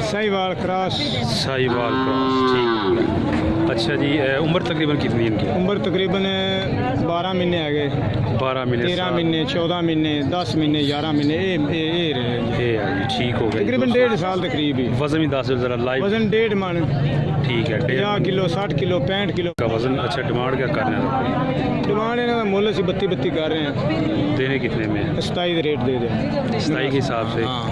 Sahiwal cross. Sahiwal cross, ठीक। अच्छा जी, उम्र तकरीबन कितनी इनकी? उम्र तकरीबन 12 महीने आ गए। 12 महीने, 13 महीने, 14 महीने, 10 महीने, 11 महीने ठीक हो गया। तकरीबन 1.5 साल के करीब ही। वजन भी 10 ज़रा लाइव। वजन 1.5 मन। ठीक है, 50 किलो, 60 किलो, 65 किलो का वजन। अच्छा, डिमांड क्या कर रहे हैं? डिमांड इन्होंने मुल्ल से 32 कर रहे हैं। देने कितने में? 27 रेट दे दें। 27 के हिसाब से। हाँ,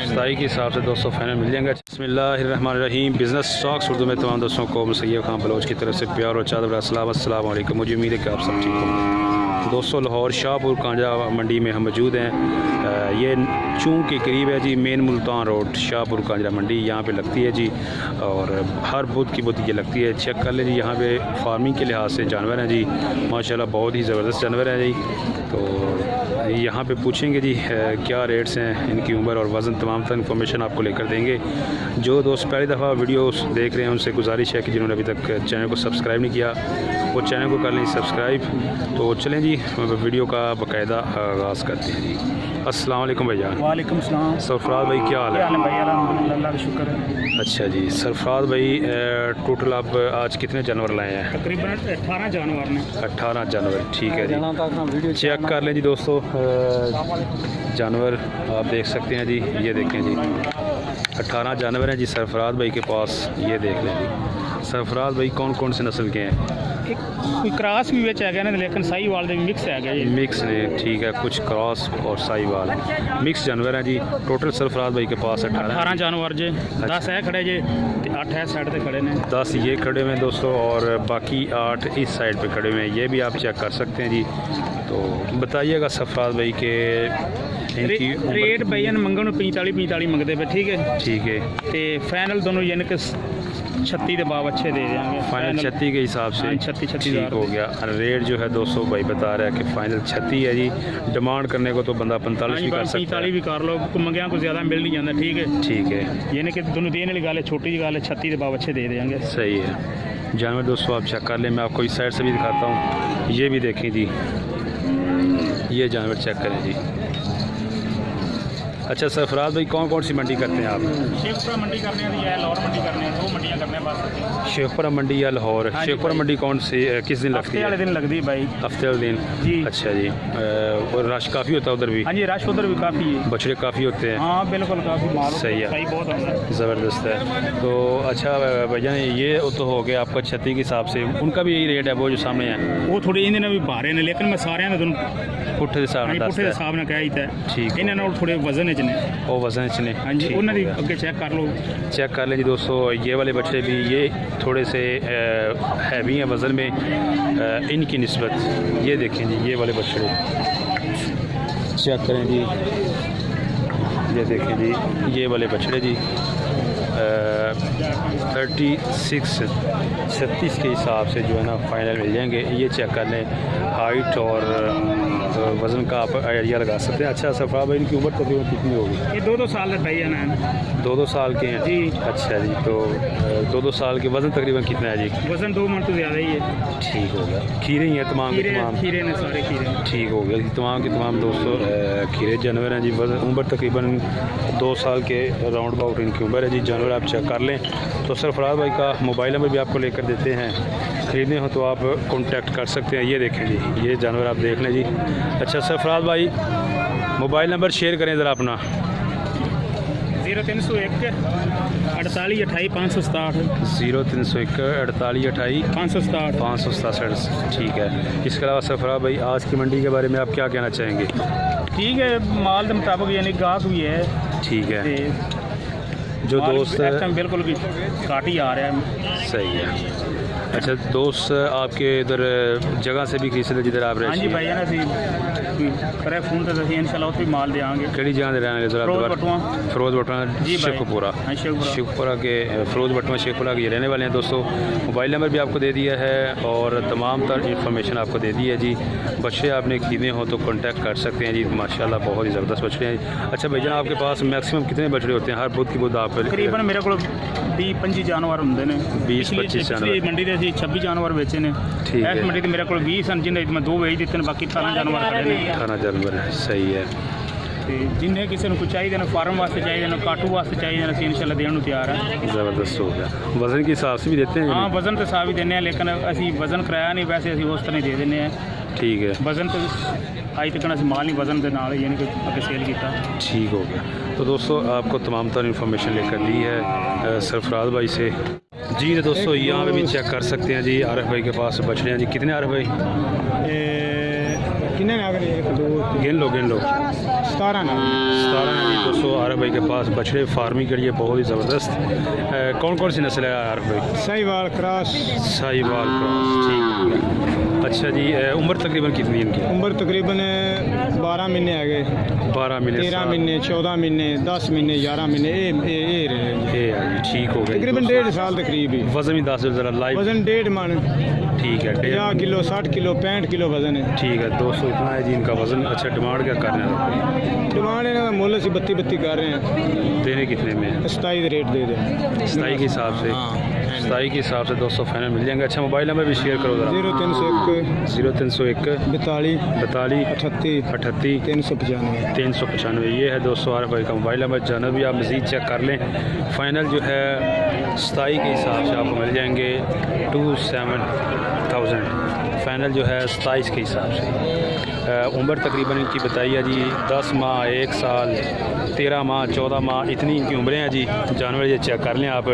27 के हिसाब से दोस्तों फाइनल मिल जाएंगे। बिस्मिल्लाहिर्रहमानिर्रहीम। बिज़नेस स्टॉक्स उर्दू में तमाम दोस्तों को सैयद खान बलोच की तरफ से प्यार और चादर अस्सलाम वालेकुम। मुझे उम्मीद है कि आप सब ठीक होंगे। दोस्तों, लाहौर शाहपुर कांजा मंडी में हम मौजूद हैं। ये चूँ के करीब है जी, मेन मुल्तान रोड, शाहपुर कांजा मंडी यहाँ पे लगती है जी। और हर बुध की बुध ये लगती है। चेक कर लें जी, यहाँ पे फार्मिंग के लिहाज से जानवर हैं जी, माशाल्लाह बहुत ही ज़बरदस्त जानवर हैं जी। तो यहाँ पे पूछेंगे जी क्या रेट्स हैं, इनकी उम्र और वज़न, तमाम तर इन्फॉर्मेशन आपको लेकर देंगे। जो दोस्त पहली दफ़ा वीडियो देख रहे हैं उनसे गुजारिश है कि जिन्होंने अभी तक चैनल को सब्सक्राइब नहीं किया वो चैनल को कर लें सब्सक्राइब। तो चलें जी, वीडियो का बाकायदा आगाज़ करते हैं जी। अस्सलाम वालेकुम भैया। वालेकुम सलाम। सरफराज भाई क्या हाल है? भाई अल्हम्दुलिल्लाह, शुक्र है। अच्छा जी, सरफराज भाई टोटल आप आज कितने जानवर लाए हैं? तकरीबन 18 जानवर ने। 18 जानवर, ठीक है जी। चेक कर लें जी दोस्तों, जानवर आप देख सकते हैं जी, ये देखें जी 18 जानवर हैं जी सरफराज भाई के पास। ये देख लें जी सरफराज भाई कौन कौन से नस्ल के हैं? कोई क्रॉस भी बेच आ गया ना, लेकिन साहिवाल में मिक्स आ गया ये। मिक्स ने, ठीक है, कुछ क्रॉस और साहिवाल मिक्स जानवर हैं जी। टोटल सरफराज भाई के पास 18 जानवर जे। 10 है खड़े जे, 8 है साइड पे खड़े ने। 10 ये खड़े हुए हैं दोस्तों, और बाकी 8 इस साइड पे खड़े हुए हैं। ये भी आप चेक कर सकते हैं जी। तो बताइएगा सरफराज भाई के इनकी रेट भैया मंगन 45 मंगते पे, ठीक है। ठीक है, तो फाइनल दोनों यानी कि 36 के भाव अच्छे दे देंगे। फाइनल 36 के हिसाब से 36 ठीक हो गया। रेट जो है दोस्तों भाई बता रहा है कि फाइनल 36 है जी। डिमांड करने को तो बंदा 45 भी कर सकता है। 45 भी कर लो, मंगिया को ज़्यादा मिल नहीं जाता, ठीक है। ठीक है, यानी कि दोनों देने वाली गाल है, छोटी गाल है, 36 के भाव अच्छे दे देंगे। सही है। जानवर दोस्तों आप चेक कर लें, मैं आपको इस साइड से भी दिखाता हूँ। ये भी देखें जी, ये जानवर चेक करें जी। अच्छा सरफराज भाई कौन कौन सी मंडी करते हैं आप? शेखपुरा मंडी करने हैं या लाहौर मंडी करने हैं, 2 मंडियां करने हैं बस। शेखपुरा मंडी या लाहौर? शेखपुरा मंडी कौन सी किस दिन लगती है? हफ्ते वाले दिन लगती है भाई। हफ्ते वाले दिन जी। अच्छा जी, और रश काफ़ी होता है उधर भी? हाँ जी, रश उधर भी काफ़ी है। बछड़े काफ़ी होते हैं? हाँ बिल्कुल, काफ़ी माल सही है, सही बहुत होता है, ज़बरदस्त है। तो अच्छा भैया ये तो हो गया आपका 36 के हिसाब से, उनका भी यही रेट है वो जो सामने है? वो थोड़े इन दिनों भी भारे ने, लेकिन मैं सारे दोनों पुट्ठे के हिसाब पुट्ठे के हिसाब ने कहा ही था। ठीक, इन्होंने थोड़े वजन च ने। वो वजन च ने, हाँ जी, उन्होंने अगे चेक कर लो। चेक कर लें जी दोस्तों। ये वाले बछड़े भी ये थोड़े से हैवी हैं वज़न में इनकी निस्बत। ये देखें जी, ये वाले बछड़े चेक करें जी, ये देखें जी, ये वाले बछड़े जी 36 के हिसाब से जो है ना फाइनल मिल जाएंगे। ये चेक कर लें, हाइट और वज़न का आप आइडिया लगा सकते हैं। अच्छा सरफराज भाई इनकी उम्र तकरीबन कितनी होगी? ये 2-2 साल है भैया ना। 2-2 साल के हैं जी। अच्छा जी, तो 2-2 साल के वज़न तकरीबन कितना है जी? वजन 2 मन तो ज़्यादा ही है। ठीक हो गया। खीरे ही हैं तमाम के तमाम? खीरे ने, सारे खीरे। ठीक हो गया, तमाम के तमाम दोस्तों खीरे जानवर हैं जी। वज़न उम्र तकरीबन 2 साल के राउंड अबाउट इनकी उम्र है जी। जानवर आप चेक कर लें। तो सरफराज भाई का मोबाइल नंबर भी आपको लेकर देते हैं, ख़रीदने हो तो आप कांटेक्ट कर सकते हैं। ये देखें जी, ये जानवर आप देख लें जी। अच्छा सरफराज भाई मोबाइल नंबर शेयर करें ज़रा अपना। 0301 48 28 567। 0301 48 28 567। 567, ठीक है। इसके अलावा सरफराज भाई आज की मंडी के बारे में आप क्या कहना चाहेंगे? ठीक है, माल के मुताबिक यानी गाहक भी है, ठीक है। ते जो दोस्त इस टाइम बिल्कुल भी काट ही आ रहा है। सही है। अच्छा दोस्त आपके इधर जगह से भी खरीद सकते जिधर आप हाँ रहे? जी भाई ना, करे फोन तो इंशाल्लाह उस भी माल देंगे। केड़ी जगह रहने फिरोज बटवा शेखपुरा? शेखपुरा के फिरोज बटवा शेखपुरा के रहने वाले हैं दोस्तों। मोबाइल नंबर भी आपको दे दिया है और तमाम तर इन्फॉर्मेशन आपको दे दी है जी। बच्चे आपने खरीदने हो तो कांटेक्ट कर सकते हैं जी। माशाल्लाह बहुत ही ज़बरदस्त बछड़े हैं। अच्छा भैया आपके पास मैक्सिमम कितने बछड़े होते हैं हर बुध की बुध? आप तकरीबन मेरे को 20-25 जानवर होंगे ने। 20-25 जानवर मंडी से 26 जानवर बेचे ने। ठीक है। इस मंडी मेरे को 20 हैं, जिन्हें मैं 2 बेच दिते, बाकी 18 जानवर खड़े ने। 18 जानवर है, सही है। ਤੇ ਜਿੰਨੇ ਕਿਸੇ ਨੂੰ ਕੋਈ ਚਾਹੀਦੇ ਨੇ ਫਾਰਮ ਵਾਸਤੇ ਚਾਹੀਦੇ ਨੇ ਕਾਟੂ ਵਾਸਤੇ ਚਾਹੀਦੇ ਨੇ ਅਸੀਂ ਇਨਸ਼ਾਅੱਲਾ ਦੇਣ ਨੂੰ ਤਿਆਰ ਹਾਂ। ज़बरदस्त हो गया। वज़न के हिसाब से भी देते हैं? हाँ वज़न तो साफ ही देने हैं लेकिन ਅਸੀਂ वज़न कराया नहीं वैसे ਅਸੀਂ ਉਸ ਤਰ੍ਹਾਂ ਹੀ ਦੇ ਦਿੰਦੇ ਹਾਂ। ठीक है, वज़न तो ਅੱਜ तक ਅਸੀਂ माल नहीं वज़न ਦੇ ਨਾਲ यानी कि ਅੱਗੇ सेल ਕੀਤਾ। ठीक हो गया। तो दोस्तों आपको तमाम तर इन्फॉर्मेशन लेकर दी है सरफराज भाई से जी। तो दोस्तों यहाँ पे भी चेक कर सकते हैं जी, आरिफ भाई के पास बछड़े हैं जी। कितने आरिफ भाई? कितने ना अगर 1 2 गिन लो 17 ना 17 है जी। दोस्तों आरिफ भाई के पास बछड़े फार्मिंग के लिए बहुत ही ज़बरदस्त। कौन कौन सी नस्ल है आरिफ भाई? साहिवाल क्रॉस। साहिवाल क्रॉस, ठीक हो गया। अच्छा जी, उम्र तकरीबन कितनी है इनकी? उम्र तकरीबन 12 महीने आ गए, 12 महीने, 13 महीने, 14 महीने, 10 महीने, 11 महीने ये रहे। ये है जी, ठीक हो गया। तकरीबन 1.5 साल के करीब ही। वज़न भी 10 ज़रा लाइव वज़न 1.5 मन, ठीक है, 50 किलो, 60 किलो, 65 किलो वज़न है। ठीक है। 200 इतना है जी इनका वज़न। अच्छा, डिमांड क्या करना है? डिमांड है ना मुल्ल से 32 कर रहे हैं। देने कितने में? 27 रेट दे दें, 27 के हिसाब से। हाँ 27 के हिसाब से 200 फाइनल मिल जाएंगे। अच्छा, मोबाइल नंबर भी शेयर करो ज़रा। 0301 0301 42 42 38 38 395। 395। ये है दोस्तों आरिफ भाई का मोबाइल नंबर। जानवर भी आप मज़ीद चेक कर लें। फ़ाइनल जो है 27 के हिसाब से आपको मिल जाएंगे 27,000। फ़ाइनल जो है 27 के हिसाब से। उम्र तकरीबन इनकी बताइए जी 10 माह, 1 साल, 13 माह, 14 माह, इतनी इनकी उम्रें हैं जी। जानवर ये चेक कर लें आप।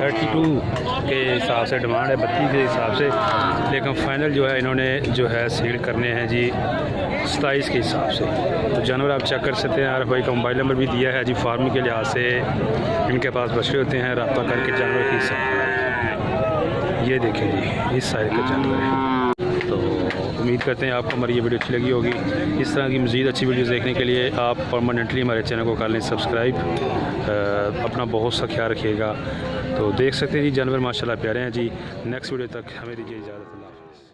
32 के हिसाब से डिमांड है, 32 के हिसाब से, लेकिन फ़ाइनल जो है इन्होंने जो है सेल करने हैं जी 27 के हिसाब से। तो जानवर आप चेक कर सकते हैं। आरिफ भाई का मोबाइल नंबर भी दिया है जी। फार्मिंग के लिहाज से इनके पास बछड़े होते हैं, रब्ता करके जानवर खरीद सकते हैं। ये देखें जी, इस साइड का जानवर है। तो उम्मीद करते हैं आपको हमारी ये वीडियो अच्छी लगी होगी। इस तरह की मज़ीद अच्छी वीडियोस देखने के लिए आप परमानेंटली हमारे चैनल को कर लें सब्सक्राइब। अपना बहुत सा ख्याल रखिएगा। तो देख सकते हैं जी जानवर माशाल्लाह प्यारे हैं जी। नेक्स्ट वीडियो तक हमें दीजिए इजाज़त। अल्लाह हाफ़िज़।